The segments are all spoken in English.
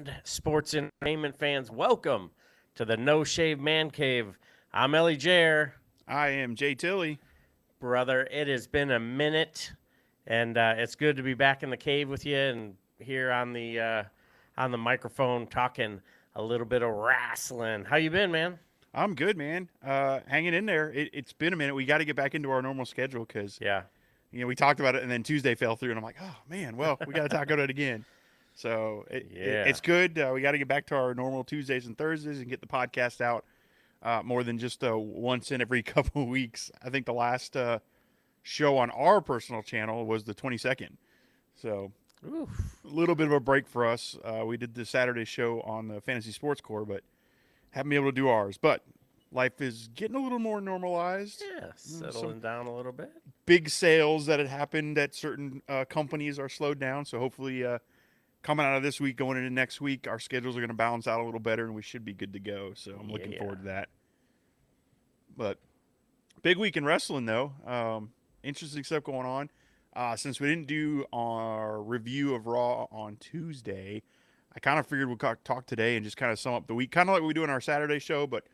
and sports entertainment fans, welcome to the No Shave Man Cave. I'm Ellie Jair. I am Jay Tilley. Brother, it has been a minute, and it's good to be back in the cave with you and here on the microphone talking a little bit of wrestling. How you been, man? I'm good, man. Hanging in there. It's been a minute. We got to get back into our normal schedule because Yeah. we talked about it, and then Tuesday fell through, and I'm like, oh man, well, we got to talk about it again. So Yeah. it's good. We got to get back to our normal Tuesdays and Thursdays and get the podcast out more than just once in every couple of weeks. I think the last show on our personal channel was the 22nd. So Oof. a little bit of a break for us. We did the Saturday show on the Fantasy Sports Core, but haven't been able to do ours. But life is getting a little more normalized. Yeah, Some settling down a little bit. big sales that had happened at certain companies are slowed down. So hopefully, coming out of this week, going into next week, our schedules are going to balance out a little better, and we should be good to go. So I'm looking forward to that. But big week in wrestling, though. Interesting stuff going on. Since we didn't do our review of Raw on Tuesday, I kind of figured we'd talk today and just kind of sum up the week, kind of like we do in our Saturday show, but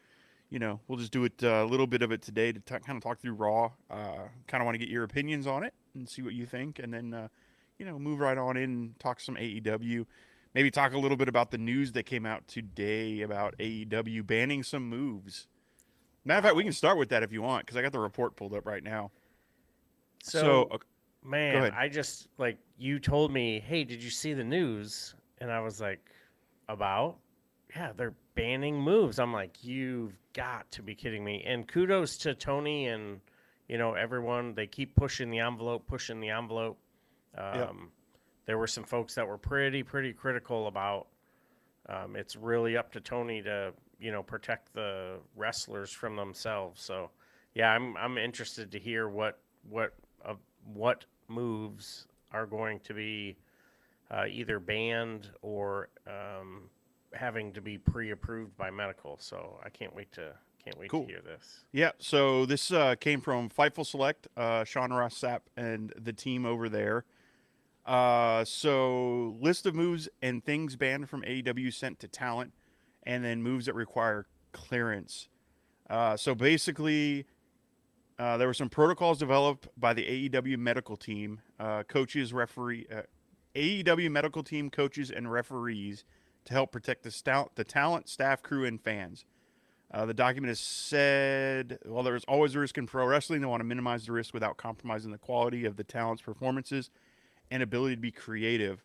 we'll just do it a little bit of it today to kind of talk through Raw. Kind of want to get your opinions on it and see what you think, and then move right on in and talk some AEW. Maybe talk a little bit about the news that came out today about AEW banning some moves. Matter of fact, we can start with that if you want, because I got the report pulled up right now. So, Go man, ahead. I just like you told me, hey, did you see the news? And I was like, about? Yeah, they're banning moves. I'm like, you've got to be kidding me. And kudos to Tony and everyone. They keep pushing the envelope, pushing the envelope. Yep. There were some folks that were pretty critical about. It's really up to Tony to protect the wrestlers from themselves. So yeah, I'm interested to hear what moves are going to be either banned or having to be pre-approved by medical. So I can't wait to Cool. hear this. Yeah, so this came from Fightful Select, Sean Ross Sapp and the team over there. So list of moves and things banned from AEW sent to talent, and then moves that require clearance. So basically, there were some protocols developed by the AEW medical team, AEW medical team coaches and referees to help protect the talent, staff, crew, and fans. The document has said, while there is always a risk in pro wrestling, they want to minimize the risk without compromising the quality of the talent's performances and ability to be creative.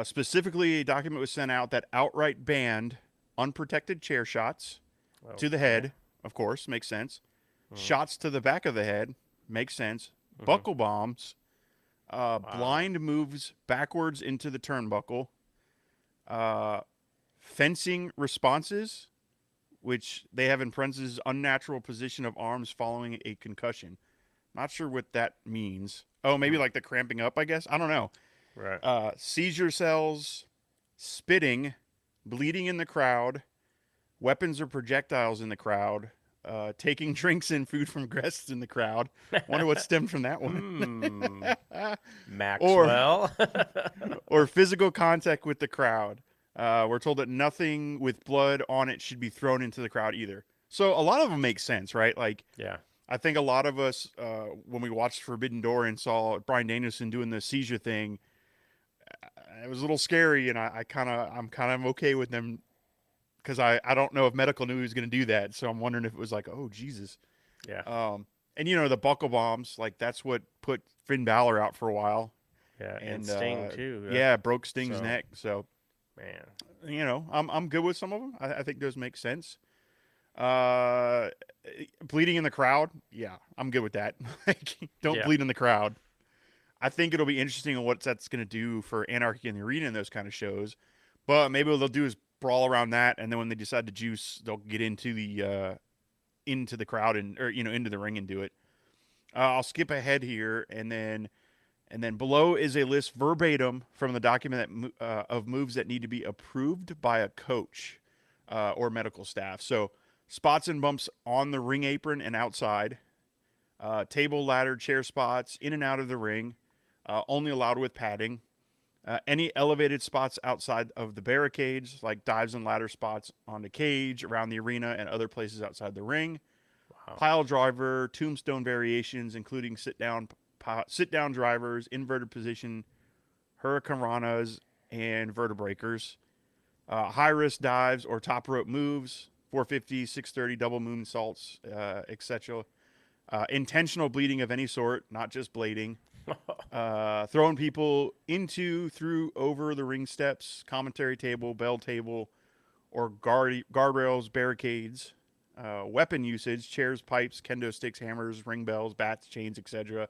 Specifically, a document was sent out that outright banned unprotected chair shots to the head, of course, makes sense. Shots to the back of the head, makes sense. Buckle bombs, blind moves backwards into the turnbuckle, fencing responses, which they have in parentheses, unnatural position of arms following a concussion. Not sure what that means. Oh, maybe like the cramping up, I guess. I don't know. Right. Seizure cells, spitting, bleeding in the crowd, weapons or projectiles in the crowd, taking drinks and food from guests in the crowd. Wonder what stemmed from that one. Maxwell. or physical contact with the crowd. We're told that nothing with blood on it should be thrown into the crowd either. So a lot of them make sense, right? Like, Yeah. I think a lot of us, when we watched Forbidden Door and saw Bryan Danielson doing the seizure thing, it was a little scary, and I'm kind of okay with them because I don't know if medical knew he was going to do that. So I'm wondering if it was like, oh Jesus. Yeah. And the buckle bombs, like that's what put Finn Balor out for a while. Yeah. And Sting too. Yeah, broke Sting's neck. So man, I'm good with some of them. I think those make sense. Bleeding in the crowd, yeah, I'm good with that. Like, don't bleed in the crowd. I think it'll be interesting on what that's going to do for Anarchy in the Arena and those kind of shows. But maybe what they'll do is brawl around that, and then when they decide to juice, they'll get into the crowd or into the ring and do it. I'll skip ahead here, and then below is a list verbatim from the document of moves that need to be approved by a coach or medical staff. So spots and bumps on the ring apron and outside, table, ladder, chair spots in and out of the ring, only allowed with padding. Any elevated spots outside of the barricades, like dives and ladder spots on the cage, around the arena, and other places outside the ring. Wow. Pile driver, tombstone variations, including sit down drivers, inverted position, hurricane ranas, and vertebreakers. High risk dives or top rope moves, 450, 630, double moonsaults, etc. Intentional bleeding of any sort, not just blading. Throwing people into, through, over the ring steps, commentary table, bell table, or guardrails, barricades. Weapon usage, chairs, pipes, kendo sticks, hammers, ring bells, bats, chains, etc.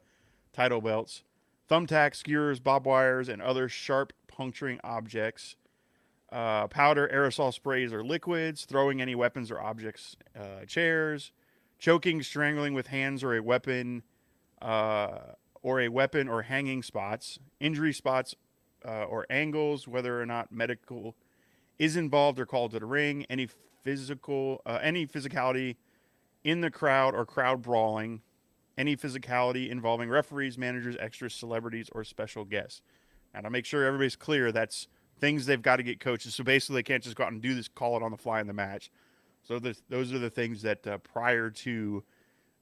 Title belts. Thumbtacks, skewers, bob wires, and other sharp puncturing objects. Powder, aerosol sprays, or liquids. Throwing any weapons or objects, chairs. Choking, strangling with hands or a weapon, or hanging spots. Injury spots or angles, whether or not medical is involved or called to the ring. Any physicality in the crowd or crowd brawling. Any physicality involving referees, managers, extras, celebrities, or special guests. Now, to make sure everybody's clear, that's things they've got to get coaches. So basically, they can't just go out and do this, call it on the fly in the match. So those are the things that prior to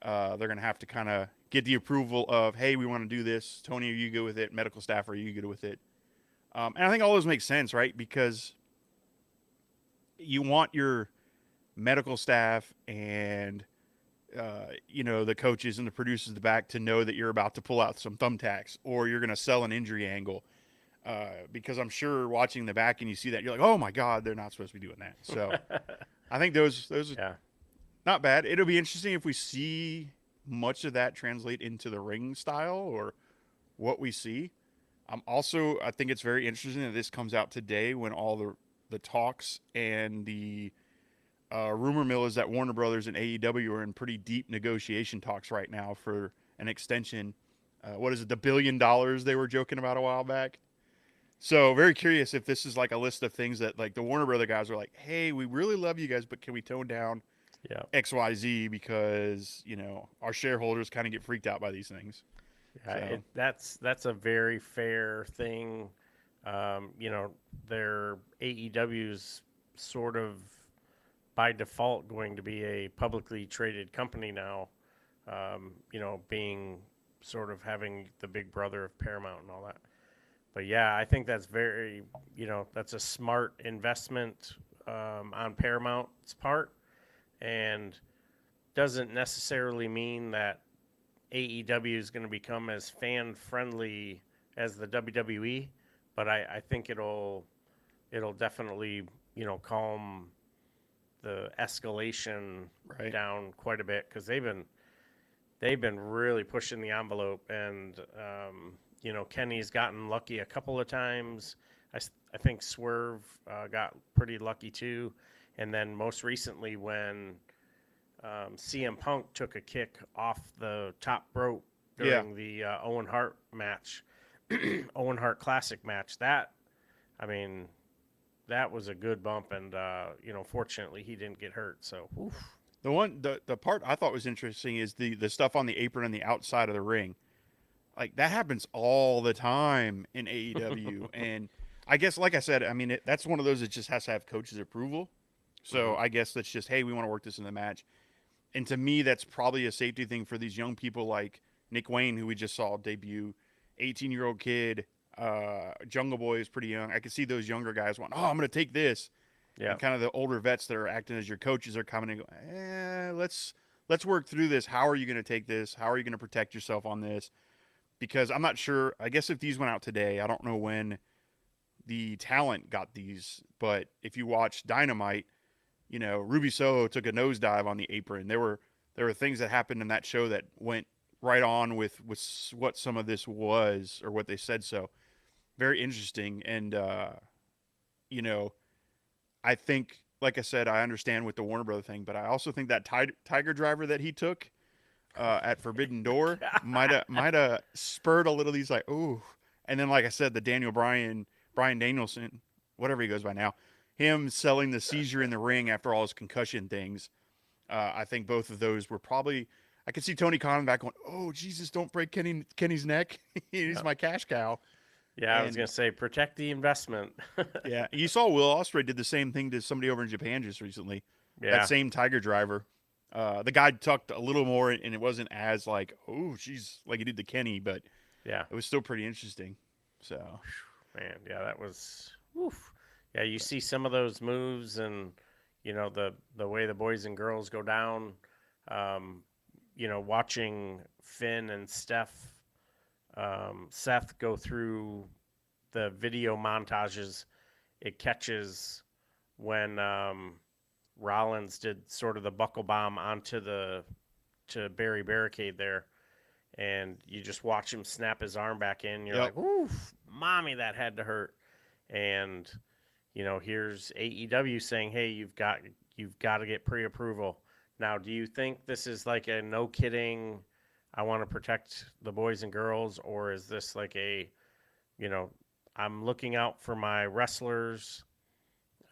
they're going to have to kind of get the approval of, hey, we want to do this. Tony, are you good with it? Medical staff, are you good with it? And I think all those make sense, right? Because you want your medical staff and the coaches and the producers in the back to know that you're about to pull out some thumbtacks or you're going to sell an injury angle. Because I'm sure watching the back and you see that, you're like, oh my God, they're not supposed to be doing that. So I think those are not bad. It'll be interesting if we see much of that translate into the ring style or what we see. I think it's very interesting that this comes out today when all the talks and the rumor mill is that Warner Brothers and AEW are in pretty deep negotiation talks right now for an extension. What is it, the $1 billion they were joking about a while back? So very curious if this is like a list of things that like the Warner Brother guys are like, hey, we really love you guys, but can we tone down XYZ because, our shareholders kind of get freaked out by these things. Yeah, that's a very fair thing. Their AEW's sort of by default going to be a publicly traded company now, being sort of having the big brother of Paramount and all that. But yeah, I think that's that's a smart investment on Paramount's part, and doesn't necessarily mean that AEW is going to become as fan friendly as the WWE, but I think it'll definitely calm the escalation down quite a bit, because they've been really pushing the envelope, and Kenny's gotten lucky a couple of times. I think Swerve got pretty lucky too, and then most recently when CM Punk took a kick off the top rope during the Owen Hart match, Owen Hart Classic match. That was a good bump, and fortunately he didn't get hurt. So, oof. The part I thought was interesting is the stuff on the apron and the outside of the ring. Like that happens all the time in AEW, and I guess, like I said, that's one of those that just has to have coaches' approval. So I guess that's just, hey, we want to work this in the match. And to me, that's probably a safety thing for these young people like Nick Wayne, who we just saw debut, 18-year-old kid. Jungle Boy is pretty young. I could see those younger guys want, I'm going to take this. Yeah. And kind of the older vets that are acting as your coaches are coming and go, let's work through this. How are you going to take this? How are you going to protect yourself on this? Because I'm not sure. I guess if these went out today, I don't know when the talent got these, but if you watch Dynamite, Ruby Soho took a nosedive on the apron. There were things that happened in that show that went right on with what some of this was, or what they said. So very interesting. And, I think, like I said, I understand with the Warner Brother thing, but I also think that Tiger Driver that he took at Forbidden Door might have spurred a little. He's like, ooh. And then, like I said, the Brian Danielson, whatever he goes by now, him selling the seizure in the ring after all his concussion things. I think both of those were probably, I could see Tony Khan back going, "Oh Jesus, don't break Kenny's neck. He's Yep. my cash cow." Yeah, I was And gonna say protect the investment. yeah, you saw Will Ospreay did the same thing to somebody over in Japan just recently. That Yeah, same Tiger driver. The guy tucked a little more, and it wasn't as like, oh, she's like he did to Kenny, but yeah, it was still pretty interesting. So, man, yeah, that was. Oof. Yeah, you see some of those moves, and the way the boys and girls go down. Um, watching Finn and Seth go through the video montages, it catches when Rollins did sort of the buckle bomb onto the to Barry Barricade there, and you just watch him snap his arm back in. You're yep. like, "Oof, mommy, that had to hurt." And here's AEW saying, "Hey, you've got to get pre-approval." Now, do you think this is like a no kidding? I want to protect the boys and girls, or is this like a, you know, I'm looking out for my wrestlers,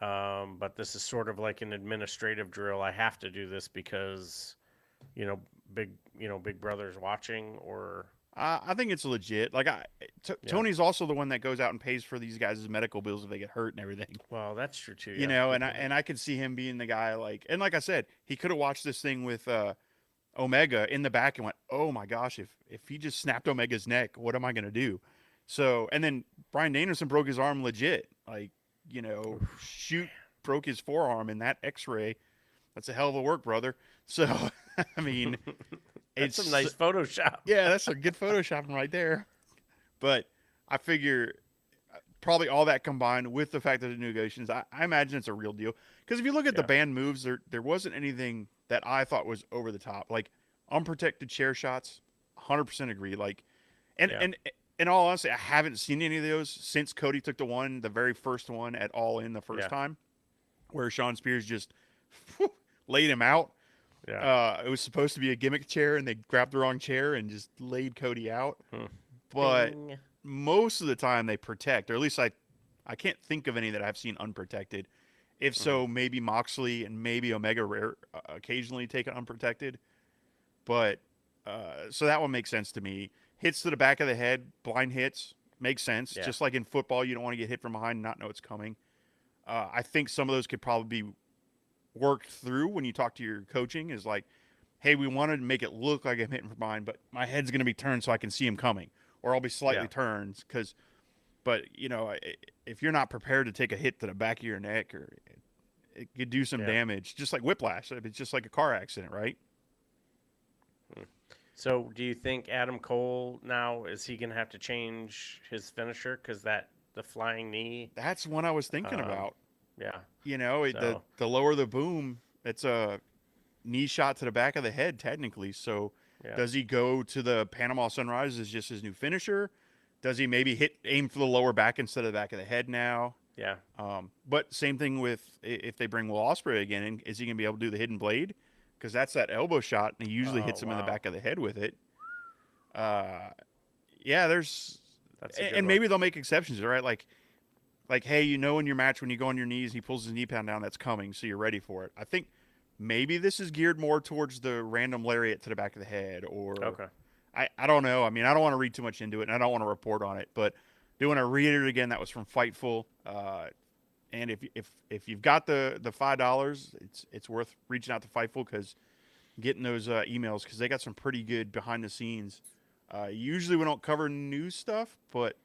but this is sort of like an administrative drill. I have to do this because, you know, big, Big Brother's watching, or I think it's legit. Like yeah. Tony's also the one that goes out and pays for these guys' medical bills if they get hurt and everything. Well, that's true too. You Yeah, know, good and I point. and I could see him being the guy like I said, he could have watched this thing with Omega in the back and went, "Oh my gosh, if he just snapped Omega's neck, what am I gonna do?" So, and then Brian Danielson broke his arm legit, like Oof, shoot broke his forearm in that X-ray. That's a hell of a work, brother. So, I mean, man. That's some it's nice Photoshop. yeah, that's a good photoshopping right there. But I figure probably all that combined with the fact that the negotiations, I imagine it's a real deal. Because if you look at the Yeah, band moves, there wasn't anything that I thought was over the top. Like unprotected chair shots, 100% agree. Like, and yeah, and in all honesty, I haven't seen any of those since Cody took the very first one at All In the first yeah, time, where Sean Spears just whew, laid him out. yeah. It was supposed to be a gimmick chair, and they grabbed the wrong chair and just laid Cody out. Hmm. But Bing. most of the time they protect, or at least I can't think of any that I've seen unprotected. If Hmm. so, maybe Moxley and maybe Omega Rare occasionally take it unprotected. But so that one makes sense to me. Hits to the back of the head, blind hits, makes sense. Yeah. Just like in football, you don't want to get hit from behind and not know it's coming. I think some of those could probably be worked through when you talk to your coaching. Is like, hey, we wanted to make it look like I'm hitting from behind, but my head's going to be turned so I can see him coming, or I'll be Yeah. slightly turned because. But if you're not prepared to take a hit to the back of your neck, or it could do some Yeah. damage, just like whiplash. It's just like a car accident, right? Hmm. So, do you think Adam Cole now is he gonna have to change his finisher because that the flying knee? That's one I was thinking Um, about. yeah. The So, the lower the boom, it's a knee shot to the back of the head, technically. So, yeah. does he go to the Panama Sunrise as just his new finisher? Does he maybe aim for the lower back instead of the back of the head now? Yeah. But same thing with if they bring Will Ospreay again in, is he gonna be able to do the hidden blade? Because that's that elbow shot, and he usually Oh hits him in the wow. back of the head with it. Uh, yeah, That's a good and one. maybe they'll make exceptions, right? Like hey, in your match when you go on your knees, he pulls his knee pound down, that's coming, so you're ready for it. I think maybe this is geared more towards the random lariat to the back of the head, or Okay. I don't know. I mean, I don't want to read too much into it, and I don't want to report on it, but do want to read it again. That was from Fightful. And if you've got the $5, it's worth reaching out to Fightful because getting those emails because they got some pretty good behind the scenes. Usually we don't cover news stuff, but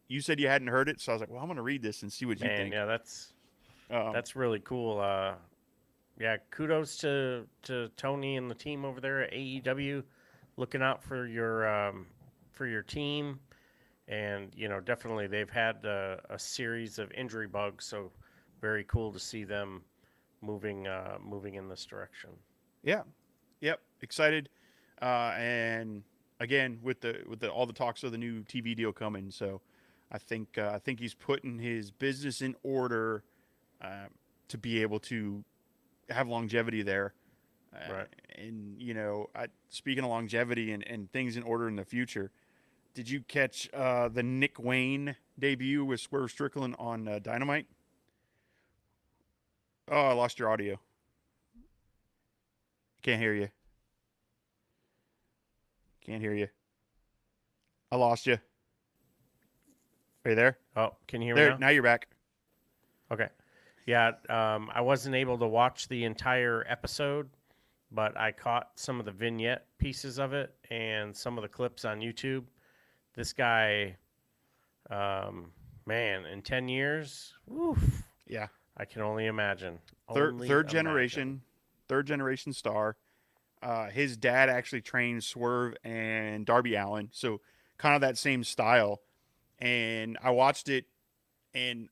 you said you hadn't heard it, so I was like, well, I'm gonna read this and see what you Man, think. yeah, Um, that's really cool. Yeah, kudos to Tony and the team over there at AEW, looking out for your team, and definitely they've had a series of injury bugs, so very cool to see them moving in this direction. yeah, yep, excited, and again with the all the talks of the new TV deal coming, so I think he's putting his business in order uh, to be able to have longevity there. Uh, Right. and speaking of longevity and things in order in the future, did you catch the Nick Wayne debut with Swerve Strickland on Dynamite? Oh, I lost your audio. Can't hear you. Can't hear you. I lost you. Are you there? Oh, can you hear me There. now? Now you're back. Okay. Yeah, I wasn't able to watch the entire episode, but I caught some of the vignette pieces of it and some of the clips on YouTube. This guy, um, man, in 10 years, oof, Yeah. I can only imagine. Third Only third imagine. generation, third generation star. His dad actually trained Swerve and Darby Allin, so kind of that same style. And I watched it, and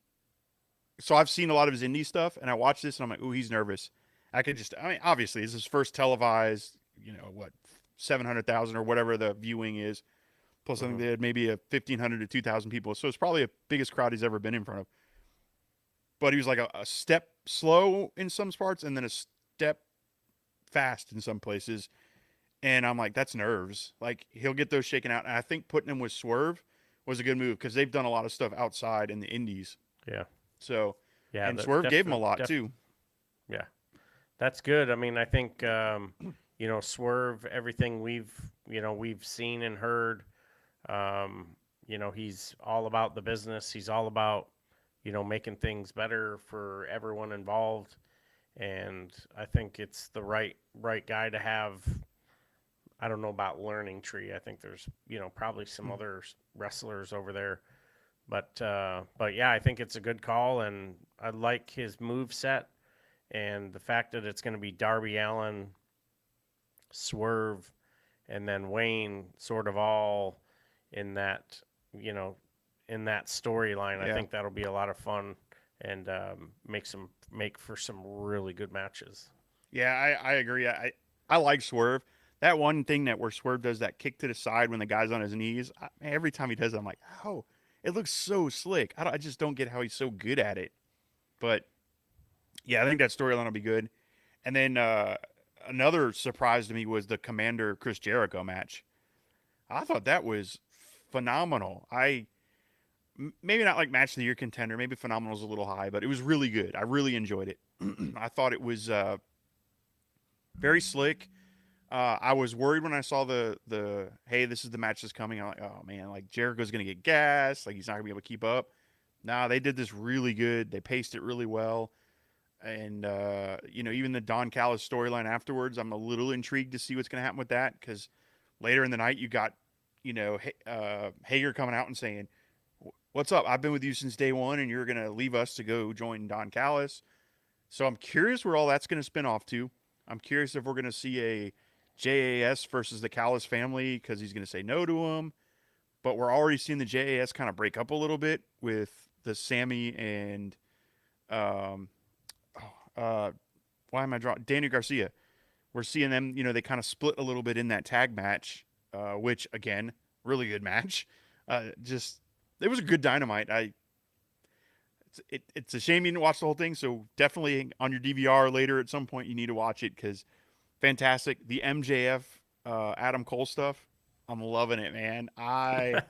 so I've seen a lot of his indie stuff, and I watched this, and I'm like, ooh, he's nervous. I mean, obviously, it's his first televised, 700,000 or whatever the viewing is. Plus, I think Hmm. they had maybe a 1,500 to 2,000 people, so it's probably the biggest crowd he's ever been in front of. But he was like a step slow in some parts, and then a step fast in some places. And I'm like, that's nerves. Like he'll get those shaken out. And I think putting him with Swerve was a good move because they've done a lot of stuff outside in the indies. Yeah. So, Yeah. and The Swerve gave him a lot too. yeah. That's good. I mean, I think, Swerve, everything we've seen and heard, um, he's all about the business. He's all about, making things better for everyone involved. And I think it's the right guy to have. I don't know about Learning Tree. I think there's probably some other wrestlers over there, but yeah, I think it's a good call, and I like his move set and the fact that it's going to be Darby Allin, Swerve, and then Wayne, sort of all in that you know in that storyline. I Yeah. think that'll be a lot of fun and make for some really good matches. Yeah, I agree. I like Swerve. That one thing that where Swerve does that kick to the side when the guy's on his knees, every time he does it, I'm like, oh, it looks so slick. I just don't get how he's so good at it. But yeah, I think that storyline will be good. And then another surprise to me was the Commander Chris Jericho match. I thought that was phenomenal. Maybe not like match of the year contender. Maybe phenomenal is a little high, but it was really good. I really enjoyed it. I thought it was very slick. I was worried when I saw the hey, this is the match that's coming. I'm like, oh man, like Jericho's gonna get gas. Like he's not gonna be able to keep up. Nah, they did this really good. They paced it really well. And even the Don Callis storyline afterwards, I'm a little intrigued to see what's going to happen with that because later in the night you got Hager coming out and saying, "What's up? I've been with you since day one, and you're going to leave us to go join Don Callis." So I'm curious where all that's going to spin off to. I'm curious if we're going to see a JAS versus the Callis family because he's going to say no to him. But we're already seeing the JAS kind of break up a little bit with the Sammy and um, why am I drawing Danny Garcia? We're seeing them, they kind of split a little bit in that tag match, which again, really good match. Just it was a good dynamite. It's a shame you didn't watch the whole thing. So definitely on your DVR later at some point you need to watch it because fantastic. The MJF Adam Cole stuff, I'm loving it, man. I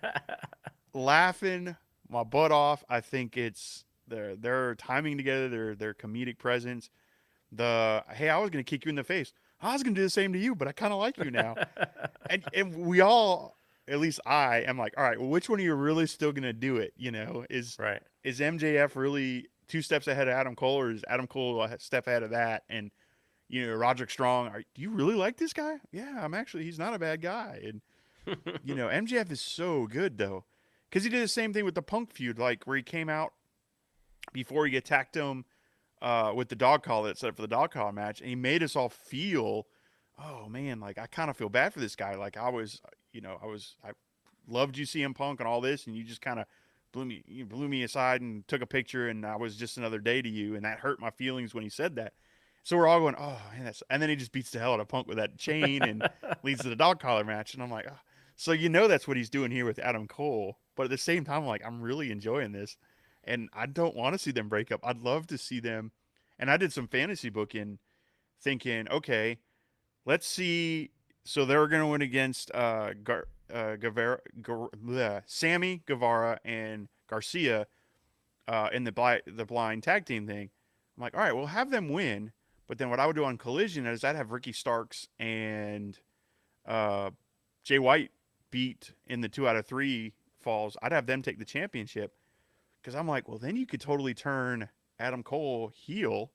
laughing my butt off. I think it's their timing together, their comedic presence. The hey, I was gonna kick you in the face. I was gonna do the same to you, but I kind of like you now. And we all, at least I, am like, all right, well, which one of you are really still gonna do it? Right. Is MJF really two steps ahead of Adam Cole, or is Adam Cole a step ahead of that? And Roderick Strong, do you really like this guy? Yeah, he's not a bad guy. And MJF is so good though, because he did the same thing with the Punk feud, like where he came out before he attacked him with the dog collar that set up for the dog collar match, and he made us all feel, oh man, like I kind of feel bad for this guy. Like I loved you CM Punk and all this, and you just kind of blew me aside and took a picture, and I was just another day to you, and that hurt my feelings when he said that. So we're all going, oh man, and then he just beats the hell out of Punk with that chain and leads to the dog collar match, and I'm like, oh. So that's what he's doing here with Adam Cole, but at the same time, I'm like, I'm really enjoying this. And I don't want to see them break up. I'd love to see them. And I did some fantasy booking thinking, okay, let's see. So they're going to win against Sammy Guevara and Garcia in the blind tag team thing. I'm like, all right, we'll have them win. But then what I would do on Collision is I'd have Ricky Starks and Jay White beat in the 2 out of 3 falls, I'd have them take the championship because I'm like, well, then you could totally turn Adam Cole heel,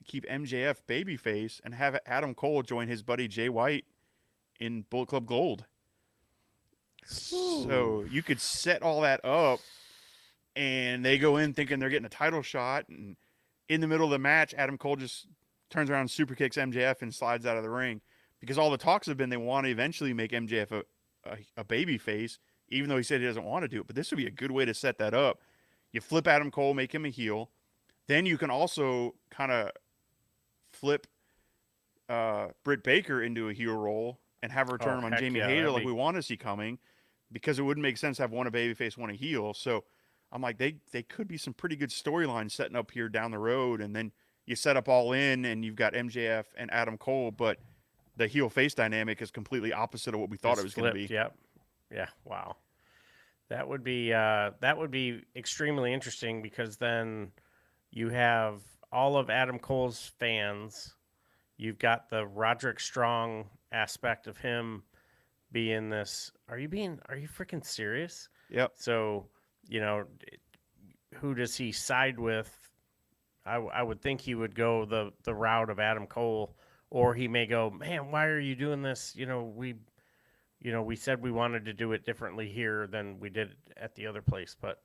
keep MJF babyface, and have Adam Cole join his buddy Jay White in Bullet Club Gold. Ooh. So you could set all that up, and they go in thinking they're getting a title shot, and in the middle of the match, Adam Cole just turns around, super kicks MJF, and slides out of the ring. Because all the talks have been they want to eventually make MJF a baby face, even though he said he doesn't want to do it. But this would be a good way to set that up. You flip Adam Cole, make him a heel. Then you can also kind of flip Britt Baker into a heel role and have her turn on Jamie Hayter like we want to see coming, because it wouldn't make sense to have one a babyface, one a heel. So I'm like, they could be some pretty good storylines setting up here down the road, and then you set up All In, and you've got MJF and Adam Cole, but the heel face dynamic is completely opposite of what we thought it was going to be. Yep. Yeah. Wow. That would be extremely interesting, because then you have all of Adam Cole's fans. You've got the Roderick Strong aspect of him being this. Are you freaking serious? Yep. So, who does he side with? I would think he would go the route of Adam Cole, or he may go, man, why are you doing this? We said we wanted to do it differently here than we did at the other place. But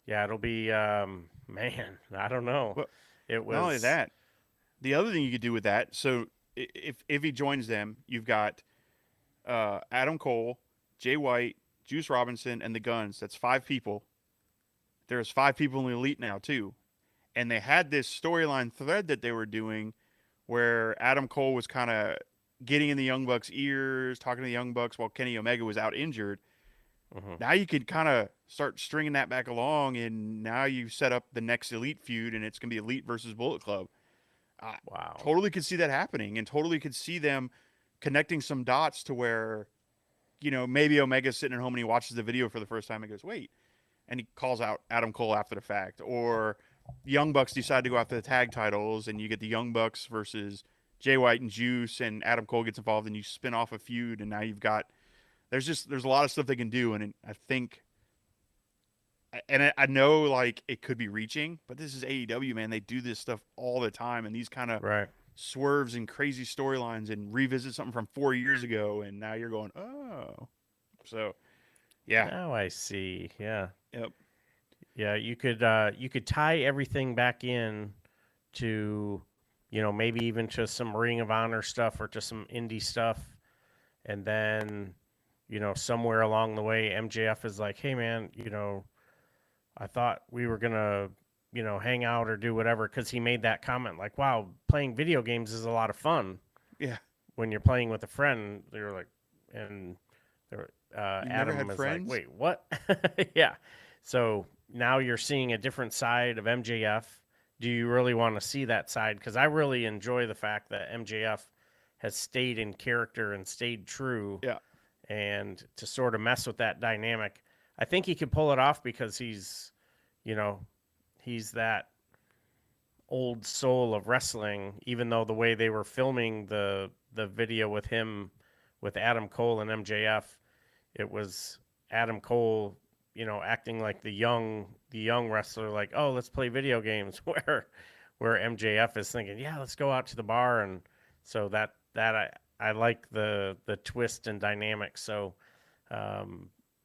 yeah, it'll be, man, I don't know. Well, it was not only that, the other thing you could do with that. So if he joins them, you've got Adam Cole, Jay White, Juice Robinson, and the Guns. That's 5 people. There's 5 people in the Elite now too, and they had this storyline thread that they were doing where Adam Cole was kind of getting in the Young Bucks' ears, talking to the Young Bucks while Kenny Omega was out injured. Mhm. Now you could kind of start stringing that back along, and now you set up the next Elite feud, and it's going to be Elite versus Bullet Club. Wow. Totally could see that happening, and totally could see them connecting some dots to where, maybe Omega's sitting at home and he watches the video for the first time and goes, wait, and he calls out Adam Cole after the fact. Or the Young Bucks decide to go after the tag titles, and you get the Young Bucks versus Jay White and Juice, and Adam Cole gets involved, and you spin off a feud, and now you've got there's a lot of stuff they can do, and I think, and I know like it could be reaching, but this is AEW, man. They do this stuff all the time, and these kind of Right. swerves and crazy storylines, and revisit something from 4 years ago, and now you're going, oh, so yeah. Now I see. Yeah. Yep. Yeah, you could tie everything back in to, maybe even to some Ring of Honor stuff or to some indie stuff, and then, somewhere along the way, MJF is like, hey man, I thought we were gonna, hang out or do whatever, because he made that comment like, wow, playing video games is a lot of fun. Yeah. When you're playing with a friend, they're like, and Adam is friends? like, wait, what? Yeah. So now you're seeing a different side of MJF. Do you really want to see that side? Because I really enjoy the fact that MJF has stayed in character and stayed true. Yeah. And to sort of mess with that dynamic, I think he could pull it off, because he's that old soul of wrestling, even though the way they were filming the video with him, with Adam Cole and MJF, it was Adam Cole, acting like the young wrestler, like, oh, let's play video games, where MJF is thinking, yeah, let's go out to the bar. And so that I like the twist and dynamic. So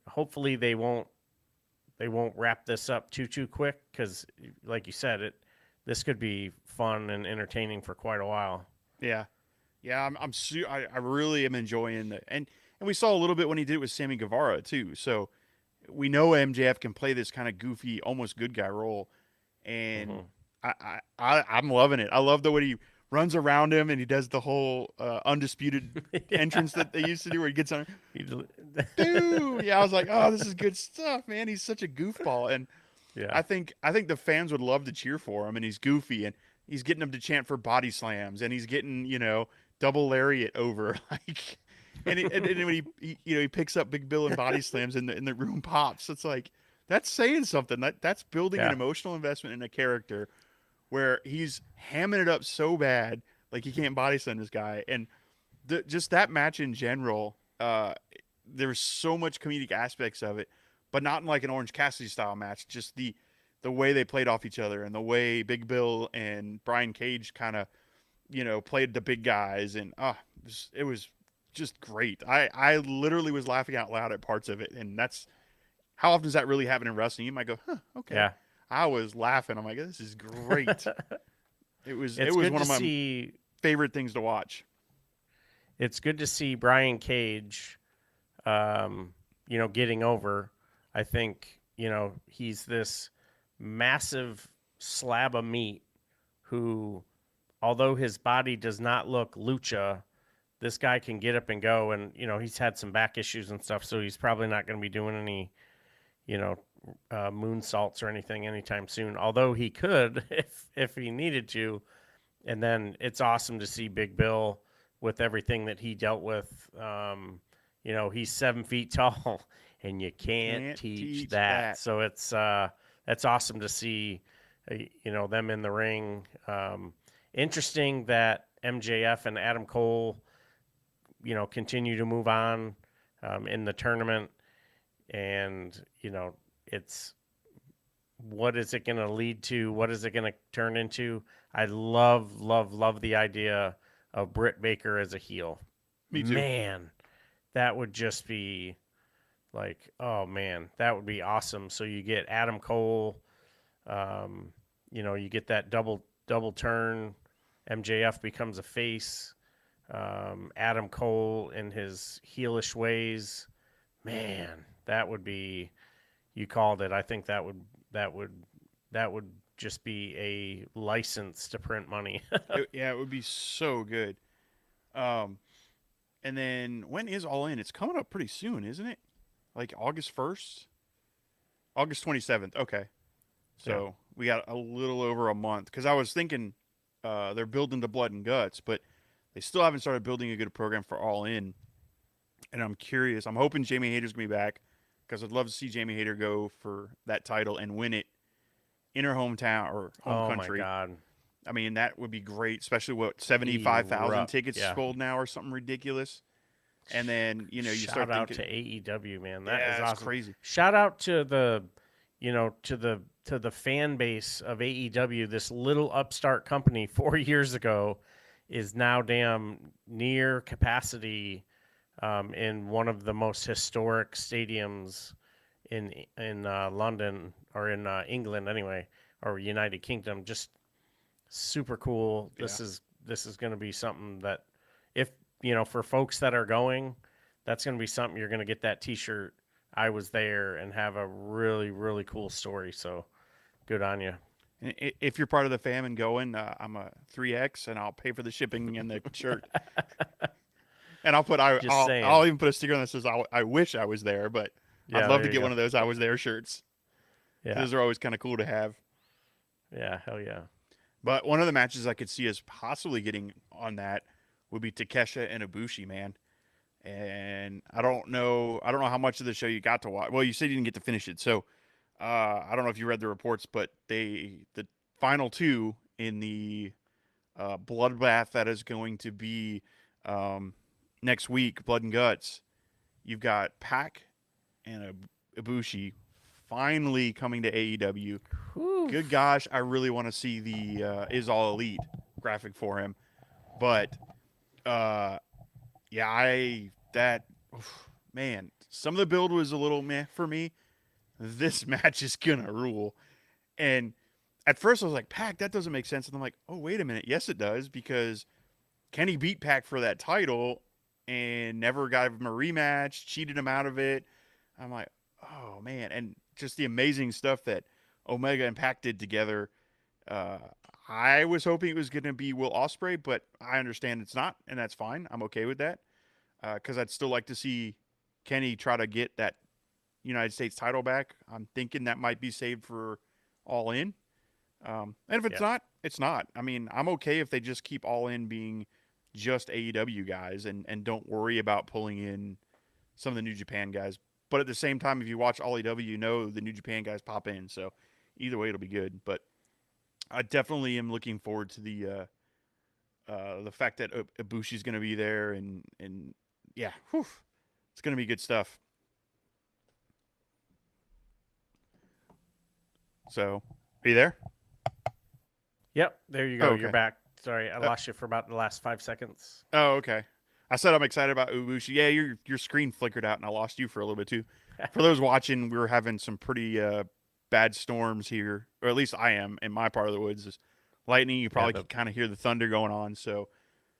hopefully they won't wrap this up too quick, because like you said, this could be fun and entertaining for quite a while. Yeah. Yeah, I really am enjoying it. And we saw a little bit when he did it with Sammy Guevara too. So we know MJF can play this kind of goofy, almost good guy role, and I'm loving it. I love the way he runs around him, and he does the whole undisputed entrance that they used to do, where he gets on. Dude, yeah, I was like, oh, this is good stuff, man. He's such a goofball, and yeah, I think the fans would love to cheer for him, and he's goofy, and he's getting them to chant for body slams, and he's getting double lariat over like. And when he picks up Big Bill and body slams, and the room pops. It's like, that's saying something. That's building an emotional investment in a character where he's hamming it up so bad, like he can't body slam this guy. And just that match in general, there's so much comedic aspects of it, but not in like an Orange Cassidy style match. Just the way they played off each other and the way Big Bill and Brian Cage kind of played the big guys, and it was just great. I literally was laughing out loud at parts of it, and that's how often does that really happen in wrestling? You might go, huh, okay. Yeah. I was laughing. I'm like, this is great. It It's was good one to of my see. favorite things to watch. It's good to see Brian Cage, getting over. I think he's this massive slab of meat who, although his body does not look lucha, this guy can get up and go. And he's had some back issues and stuff, so he's probably not going to be doing any you know, moonsaults or anything anytime soon. Although he could if he needed to. And then it's awesome to see Big Bill with everything that he dealt with. He's 7 feet tall, and you can't teach that. So it's that's awesome to see. Them in the ring. Interesting that MJF and Adam Cole, continue to move on in the tournament. And it's what is it going to lead to? What is it going to turn into? I love the idea of Britt Baker as a heel. Me too. Man, that would just be like, oh man, that would be awesome. So you get Adam Cole, you get that double turn. MJF becomes a face. Adam Cole in his heelish ways. Man, that would be. You called it. I think that would just be a license to print money. It would be so good. And then when is All In? It's coming up pretty soon, isn't it? Like August 1st? August 27th. Okay. So we got a little over a month. Because I was thinking they're building to Blood and Guts, but they still haven't started building a good program for All In. And I'm curious. I'm hoping Jamie Hayter's going to be back because I'd love to see Jamie Hayter go for that title and win it in her hometown or home country. Oh, my God. I mean, that would be great, especially 75,000 tickets sold now or something ridiculous. And then, you start thinking. Shout out to AEW, man. That is awesome. Crazy. Shout out to the, to the fan base of AEW. This little upstart company 4 years ago is now damn near capacity in one of the most historic stadiums in London or in England anyway, or United Kingdom. Just super cool. Yeah. This is going to be something that if for folks that are going, that's going to be something you're going to get that T-shirt. I was there and have a really, really cool story. So good on you. And if you're part of the fam and going, I'm a 3X and I'll pay for the shipping and the shirt. And I'll even put a sticker on that says I wish I was there, but I'd love to get one of those I was there shirts. Yeah. Those are always kind of cool to have. Yeah, hell yeah. But one of the matches I could see us possibly getting on that would be Takesha and Ibushi, man. And I don't know how much of the show you got to watch. Well, you said you didn't get to finish it, so I don't know if you read the reports, but the final two in the bloodbath that is going to be next week, Blood and Guts. You've got Pac and Ibushi finally coming to AEW. Whew. Good gosh, I really want to see the Is All Elite graphic for him, but man, some of the build was a little meh for me. This match is gonna rule. And at first I was like, Pac, that doesn't make sense. And I'm like, oh, wait a minute. Yes, it does, because Kenny beat Pac for that title and never got him a rematch, cheated him out of it. I'm like, oh, man. And just the amazing stuff that Omega and Pac did together. I was hoping it was going to be Will Ospreay, but I understand it's not, and that's fine. I'm okay with that, because I'd still like to see Kenny try to get that United States title back. I'm thinking that might be saved for All In. And if it's not, it's not. I mean, I'm okay if they just keep All In being just AEW guys and don't worry about pulling in some of the New Japan guys. But at the same time, if you watch All AEW, you know the New Japan guys pop in. So either way, it'll be good. But I definitely am looking forward to the fact that Ibushi's going to be there. And yeah, whew, It's gonna be good stuff. So, are you there? Yep, there you Oh, go. You're okay. back. Sorry, I Uh, lost you for about the last 5 seconds. oh, okay. I said I'm excited about Ubushi. Yeah, your screen flickered out, and I lost you for a little bit too. For those watching, we were having some pretty bad storms here, or at least I am in my part of the woods. There's lightning. You Yeah, probably can kind of hear the thunder going on. So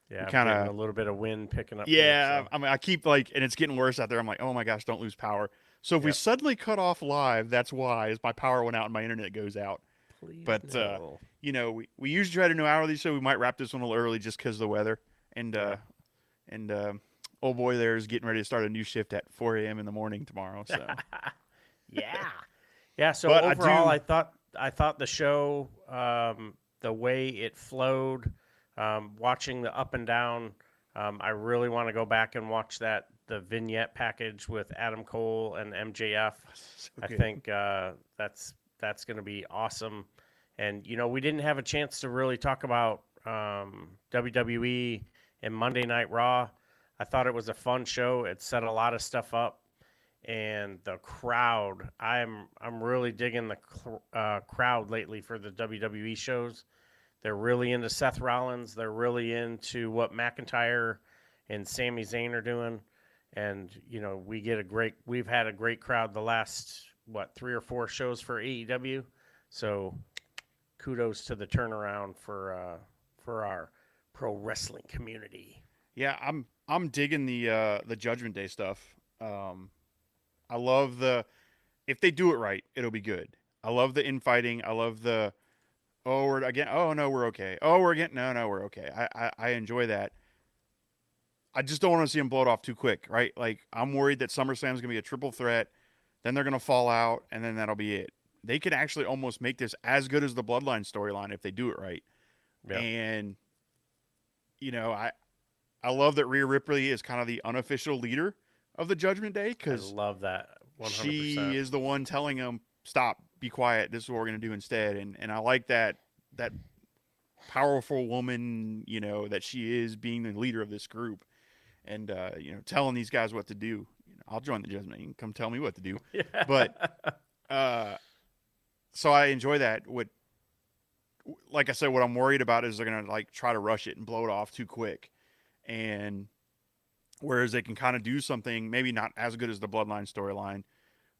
we yeah, I'm kind getting of a little bit of wind picking up here. yeah. So I mean, I keep like, and it's getting worse out there. I'm like, oh my gosh, don't lose power. So if we yep. suddenly cut off live, that's why. Is my power went out and my internet goes out. Please But no. we usually try to do an hour of these, so we might wrap this one a little early just because of the weather. And Yeah. and old boy there is getting ready to start a new shift at 4 a.m. in the morning tomorrow. So, Yeah. Yeah. So but I overall, do. I thought the show, the way it flowed, watching the up and down, I really want to go back and watch the vignette package with Adam Cole and MJF. So I good. think that's going to be awesome. And we didn't have a chance to really talk about WWE and Monday Night Raw. I thought it was a fun show. It set a lot of stuff up, and the crowd. I'm really digging the crowd lately for the WWE shows. They're really into Seth Rollins. They're really into what McIntyre and Sami Zayn are doing, and we've had a great crowd the last 3 or 4 shows for AEW. So kudos to the turnaround for our pro wrestling community. Yeah, I'm digging the Judgment Day stuff. I love the if they do it right, it'll be good. I love the infighting. I love the we're again. Oh no, we're okay. Oh, we're again. No, we're okay. I enjoy that. I just don't want to see them blow it off too quick, right? Like I'm worried that SummerSlam's gonna be a triple threat, then they're gonna fall out, and then that'll be it. They could actually almost make this as good as the Bloodline storyline if they do it right. Yep, And you know, I love that Rhea Ripley is kind of the unofficial leader of the Judgment Day I because love that she 100%. is the one telling them, "Stop, be quiet. This is what we're gonna do instead." And I like that powerful woman, that she is being the leader of this group and telling these guys what to do. I'll join the Judgment. You can come tell me what to do, but Yeah. uh, so I enjoy that. Like I said, what I'm worried about is they're gonna like try to rush it and blow it off too quick, and whereas they can kind of do something maybe not as good as the Bloodline storyline,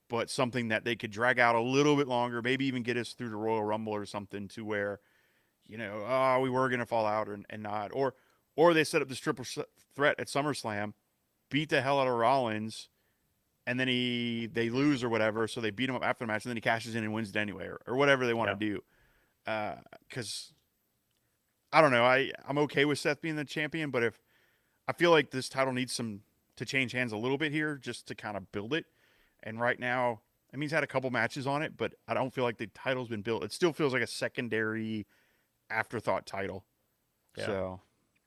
but something that they could drag out a little bit longer, maybe even get us through the Royal Rumble or something to where, we were gonna fall out and not, or they set up this triple threat at SummerSlam, beat the hell out of Rollins, and then they lose or whatever, so they beat him up after the match, and then he cashes in and wins it anyway, or whatever they want to Yep. do. Because I don't know, I'm okay with Seth being the champion, but if I feel like this title needs some to change hands a little bit here just to kind of build it. And right now, I mean, he's had a couple matches on it, but I don't feel like the title's been built. It still feels like a secondary afterthought title. Yeah. So,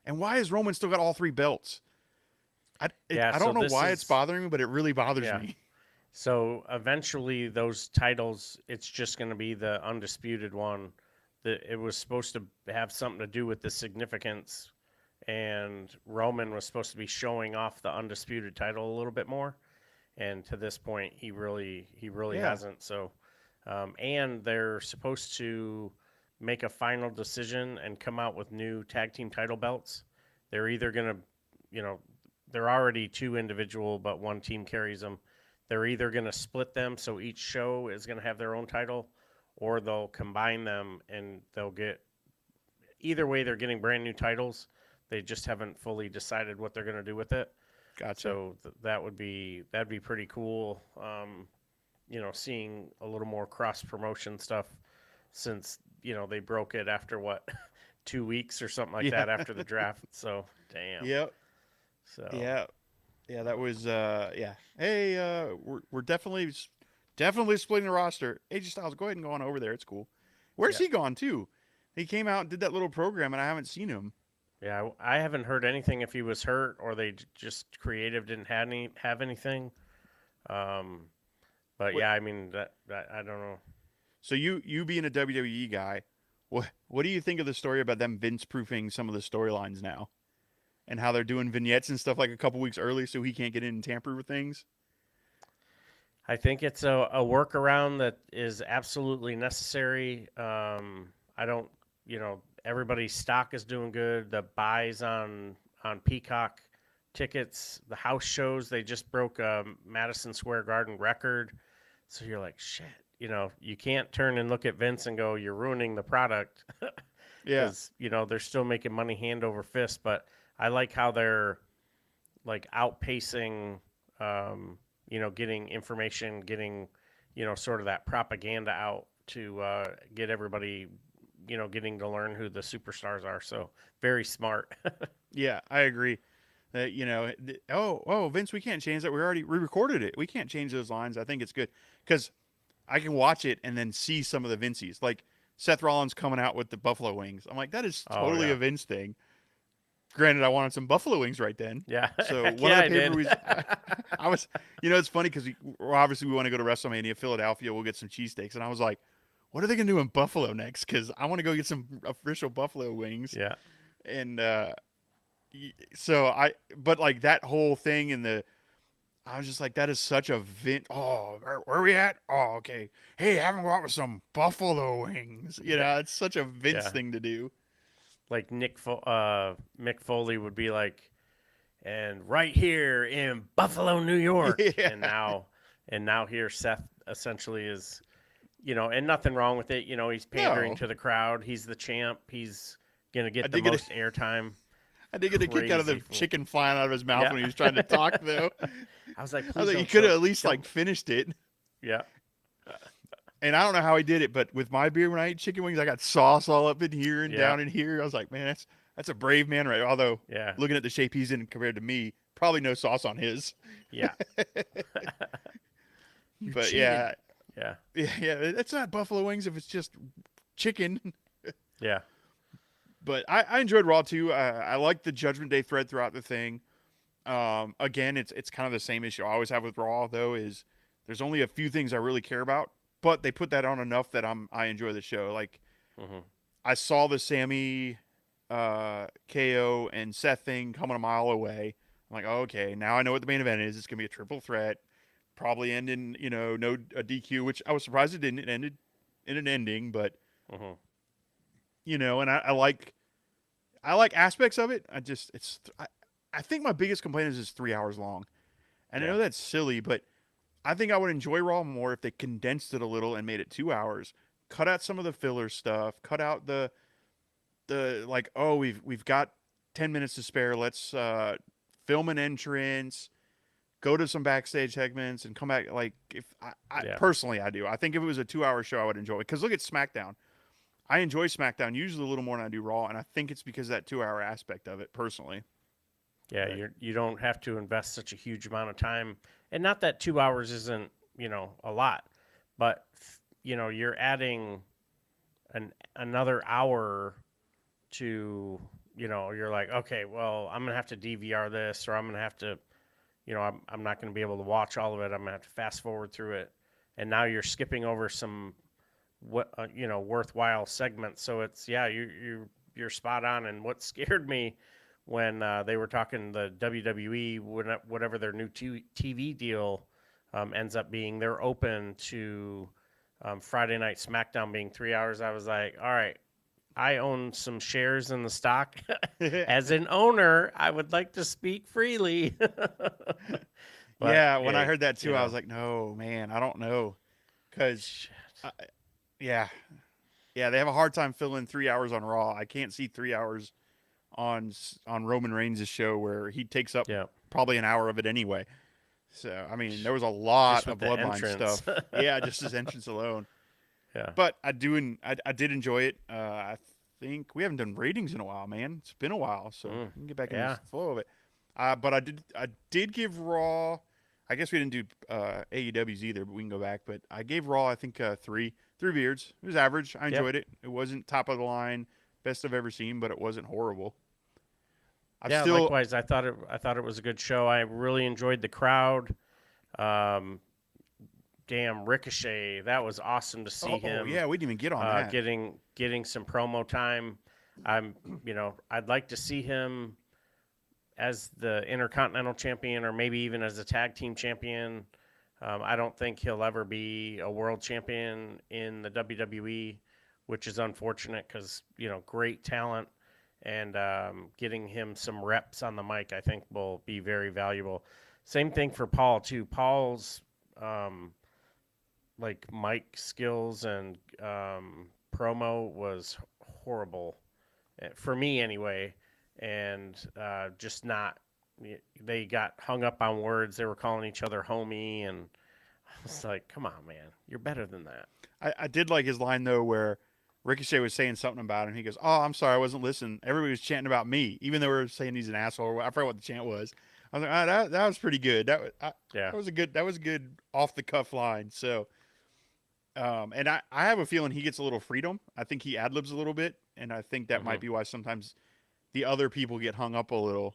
and why has Roman still got all 3 belts? Yeah. I So don't know this why it's is bothering me, but it really bothers yeah. me. So eventually, those titles, it's just going to be the undisputed one. It was supposed to have something to do with the significance, and Roman was supposed to be showing off the undisputed title a little bit more. And to this point, he really Yeah, hasn't. So, and they're supposed to make a final decision and come out with new tag team title belts. They're either going to, you know, they're already two individual, but one team carries them. They're either going to split them so each show is going to have their own title, or they'll combine them and they'll get either way. They're getting brand new titles. They just haven't fully decided what they're going to do with it. gotcha. So that'd be pretty cool. Seeing a little more cross promotion stuff since they broke it after what 2 weeks or something like Yeah, that after the draft. So damn. yep, So yeah, yeah. That was yeah. Hey, we're definitely splitting the roster. AJ Styles, go ahead and go on over there. It's cool. Where's yeah, he gone to? He came out and did that little program, and I haven't seen him. yeah. I haven't heard anything if he was hurt or they just creative didn't have anything. Um, but What? yeah, I mean that I don't know. So you being a WWE guy, what do you think of the story about them Vince proofing some of the storylines now? and how they're doing vignettes and stuff like a couple weeks early so he can't get in and tamper with things? I think it's a workaround that is absolutely necessary. I don't, everybody's stock is doing good. The buys on Peacock tickets, the house shows, they just broke a Madison Square Garden record. So you're like, shit, you can't turn and look at Vince and go, you're ruining the product Yeah. because, they're still making money hand over fist. But I like how they're like outpacing, getting information, getting, sort of that propaganda out to get everybody, getting to learn who the superstars are. So very smart. Yeah, I agree. That Vince, we can't change that. We recorded it. We can't change those lines. I think it's good because I can watch it and then see some of the Vinces, like Seth Rollins coming out with the buffalo wings. I'm like, that is Oh, totally yeah. a Vince thing. Granted, I wanted some buffalo wings right then. Yeah. So Heck one yeah, of I the did. pay-per-views, I was, it's funny because obviously we want to go to WrestleMania, Philadelphia. We'll get some cheesesteaks, and I was like, what are they gonna do in Buffalo next? Because I want to go get some official buffalo wings. Yeah. And but like that whole thing I was just like, that is such a Vince. Oh, where are we at? Oh, okay. Hey, have them go out with some buffalo wings. It's such a Vince Yeah. thing to do. Like Mick Foley would be like, and right here in Buffalo, New York. Yeah. And now here Seth essentially is, and nothing wrong with it. He's pandering No. to the crowd. He's the champ. He's going to I get the did get a, most airtime. I did get a kick out of the Crazy fool. chicken flying out of his mouth Yeah. when he was trying to talk, though. I was like, I was please like, don't you could have choke. at least Don't- like finished it. Yeah. And I don't know how he did it, but with my beer when I eat chicken wings, I got sauce all up in here and Yeah. down in here. I was like, man, that's a brave man, right? Although Yeah. looking at the shape he's in compared to me, probably no sauce on his. Yeah. But cheated. yeah, Yeah. yeah, it's not buffalo wings if it's just chicken. Yeah. But I enjoyed Raw too. I like the Judgment Day thread throughout the thing. Again, it's kind of the same issue I always have with Raw though, is there's only a few things I really care about, but they put that on enough that I enjoy the show. Like Mm-hmm. I saw the Sammy, KO and Seth thing coming a mile away. I'm like, oh, okay, now I know what the main event is. It's gonna be a triple threat, probably end in no a DQ, which I was surprised it didn't. It ended in an ending, but Mm-hmm. and I like aspects of it. I think my biggest complaint is it's 3 hours long, and I Yeah. know that's silly, but I think I would enjoy Raw more if they condensed it a little and made it 2 hours. Cut out some of the filler stuff. Cut out the like, oh, we've got 10 minutes to spare. Let's film an entrance, go to some backstage segments, and come back. Like, if I Yeah. personally, I do. I think if it was a 2 hour show, I would enjoy it. Because look at SmackDown. I enjoy SmackDown usually a little more than I do Raw, and I think it's because of that 2 hour aspect of it, personally. Yeah, Right. you don't have to invest such a huge amount of time, and not that 2 hours isn't a lot, but you're adding another hour to you're like, okay, well, I'm gonna have to DVR this, or I'm gonna have to I'm not gonna be able to watch all of it. I'm gonna have to fast forward through it, and now you're skipping over some worthwhile segments. So it's you're spot on. And what scared me when they were talking the WWE, whatever their new TV deal ends up being, they're open to Friday Night SmackDown being 3 hours. I was like, all right, I own some shares in the stock. As an owner, I would like to speak freely. But, Yeah, when I hey, heard that too, I was like, no, man, I don't know. Because, shit. yeah. Yeah, they have a hard time filling 3 hours on Raw. I can't see 3 hours on Roman Reigns' show where he takes up Yeah. probably an hour of it anyway. So, I mean, there was a lot Just of with the Bloodline entrance. stuff. Yeah, just his entrance alone. Yeah. But I did enjoy it. I think we haven't done ratings in a while, man. It's been a while, so we can get back in yeah. the flow of it. But I did give Raw. I guess we didn't do AEWs either, but we can go back. But I gave Raw, I think, three beards. It was average. I enjoyed it. It wasn't top of the line, best I've ever seen, but it wasn't horrible. Likewise. I thought it was a good show. I really enjoyed the crowd. Damn, Ricochet, that was awesome to see him. Yeah, we didn't even get on that. Getting some promo time. I'd like to see him as the Intercontinental Champion or maybe even as a tag team champion. I don't think he'll ever be a world champion in the WWE, which is unfortunate because, great talent and getting him some reps on the mic, I think, will be very valuable. Same thing for Paul, too. Paul's mic skills and promo was horrible for me anyway, and just not. They got hung up on words. They were calling each other homie, and I was like, "Come on, man, you're better than that." I did like his line though, where Ricochet was saying something about him. He goes, "Oh, I'm sorry, I wasn't listening. Everybody was chanting about me, even though we were saying he's an asshole." I forgot what the chant was. I was like, that was pretty good. Yeah. That was a good off the cuff line. So, and I have a feeling he gets a little freedom. I think he ad libs a little bit, and I think that might be why sometimes the other people get hung up a little.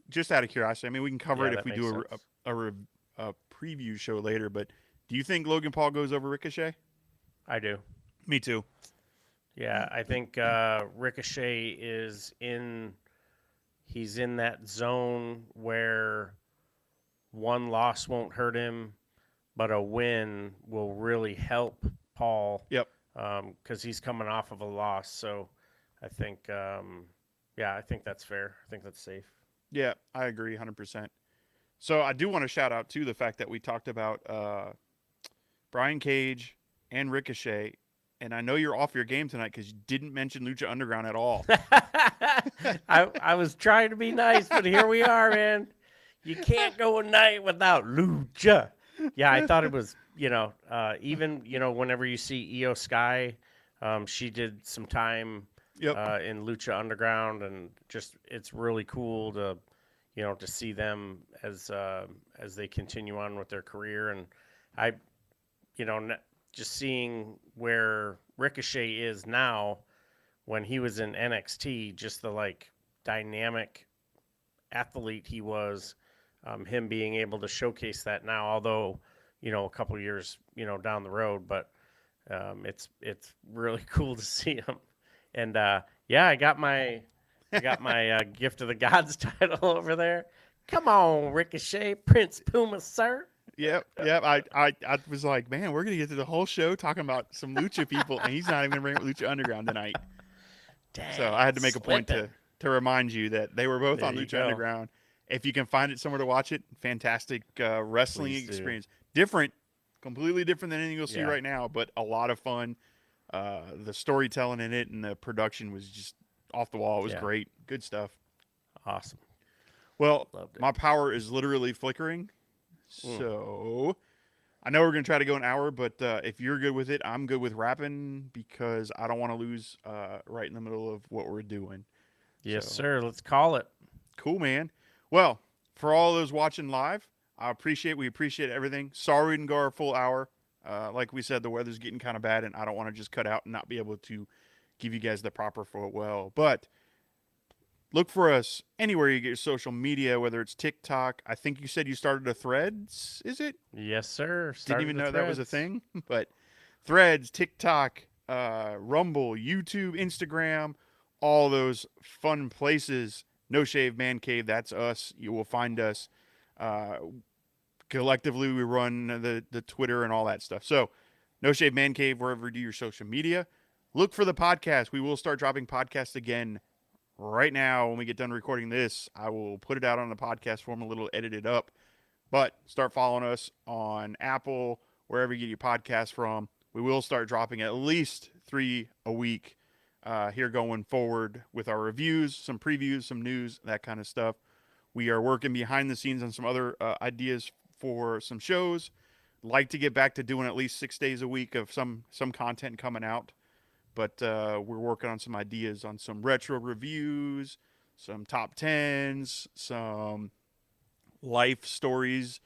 Just out of curiosity, I mean, we can cover it if we do a preview show later. But do you think Logan Paul goes over Ricochet? I do. Me too. Yeah, I think Ricochet is in. He's in that zone where one loss won't hurt him, but a win will really help Paul. Yep. Because he's coming off of a loss. So I think, I think that's fair. I think that's safe. Yeah, I agree 100%. So I do want to shout out, too, the fact that we talked about Brian Cage and Ricochet. And I know you're off your game tonight because you didn't mention Lucha Underground at all. I was trying to be nice, but here we are, man. You can't go a night without Lucha. Yeah, I thought it was, even, whenever you see Io Sky, she did some time in Lucha Underground, and just it's really cool to, to see them as they continue on with their career. And I, just seeing where Ricochet is now, when he was in NXT, just the dynamic athlete he was, him being able to showcase that now, although, a couple years, down the road, but it's really cool to see him. And I got my Gift of the Gods title over there. Come on, Ricochet, Prince Puma, sir. Yep. I was like, man, we're gonna get through the whole show talking about some Lucha people, and he's not even gonna bring up Lucha Underground tonight. Dang, so I had to make a point to remind you that they were both on Lucha Underground. If you can find it somewhere to watch it, fantastic wrestling experience. Different, completely different than anything you'll see right now, but a lot of fun. The storytelling in it and the production was just off the wall. It was great. Good stuff. Awesome. Well, my power is literally flickering. So I know we're going to try to go an hour, but if you're good with it, I'm good with wrapping because I don't want to lose right in the middle of what we're doing. Yes, sir. Let's call it. Cool, man. Well, for all those watching live, we appreciate everything. Sorry we didn't go our full hour. Like we said, the weather's getting kind of bad, and I don't want to just cut out and not be able to give you guys the proper farewell. But look for us anywhere you get your social media, whether it's TikTok. I think you said you started a Threads, is it? Yes, sir. Didn't even know that was a thing. But Threads, TikTok, Rumble, YouTube, Instagram, all those fun places. No Shave Man Cave, that's us. You will find us. Collectively, we run the Twitter and all that stuff. So, No Shave Man Cave, wherever you do your social media. Look for the podcast. We will start dropping podcasts again right now. When we get done recording this, I will put it out on the podcast form, a little edited up. But start following us on Apple, wherever you get your podcasts from. We will start dropping at least 3 a week here going forward with our reviews, some previews, some news, that kind of stuff. We are working behind the scenes on some other ideas for some shows. Like to get back to doing at least 6 days a week of some content coming out. But we're working on some ideas on some retro reviews, some top 10s, some life stories,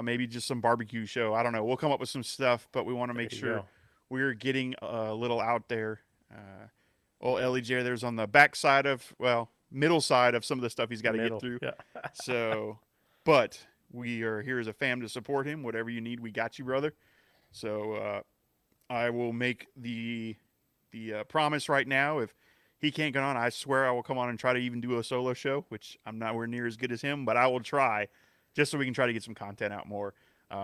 maybe just some barbecue show. I don't know. We'll come up with some stuff, but we want to make sure we're getting a little out there. Old Ellie J there's on the back side of, middle side of some of the stuff he's got to get through. Yeah. But we are here as a fam to support him. Whatever you need, we got you, brother. So I will make the promise right now. If he can't get on, I swear I will come on and try to even do a solo show, which I'm nowhere near as good as him, but I will try just so we can try to get some content out more.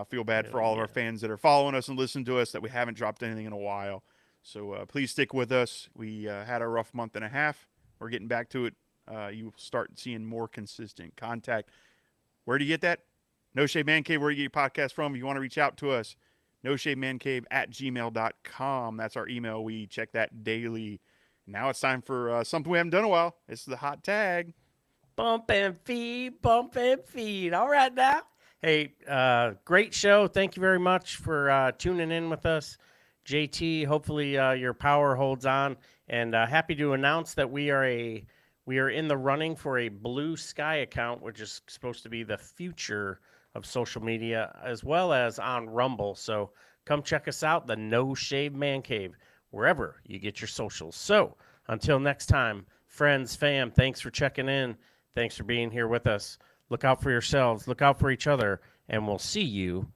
Feel bad for Hell all of yeah. our fans that are following us and listening to us that we haven't dropped anything in a while. So please stick with us. We had a rough month and a half. We're getting back to it. You will start seeing more consistent contact. Where do you get that? No Shave Man Cave, where you get your podcast from. If you want to reach out to us, noshavemancave@gmail.com. That's our email. We check that daily. Now it's time for something we haven't done in a while. It's the hot tag. Bump and feed, bump and feed. All right now. Hey, great show. Thank you very much for tuning in with us. JT, hopefully your power holds on. And happy to announce that we are in the running for a Blue Sky account, which is supposed to be the future of social media, as well as on Rumble. So come check us out, the No Shave Man Cave, wherever you get your socials. So until next time, friends, fam, thanks for checking in. Thanks for being here with us. Look out for yourselves, look out for each other, and we'll see you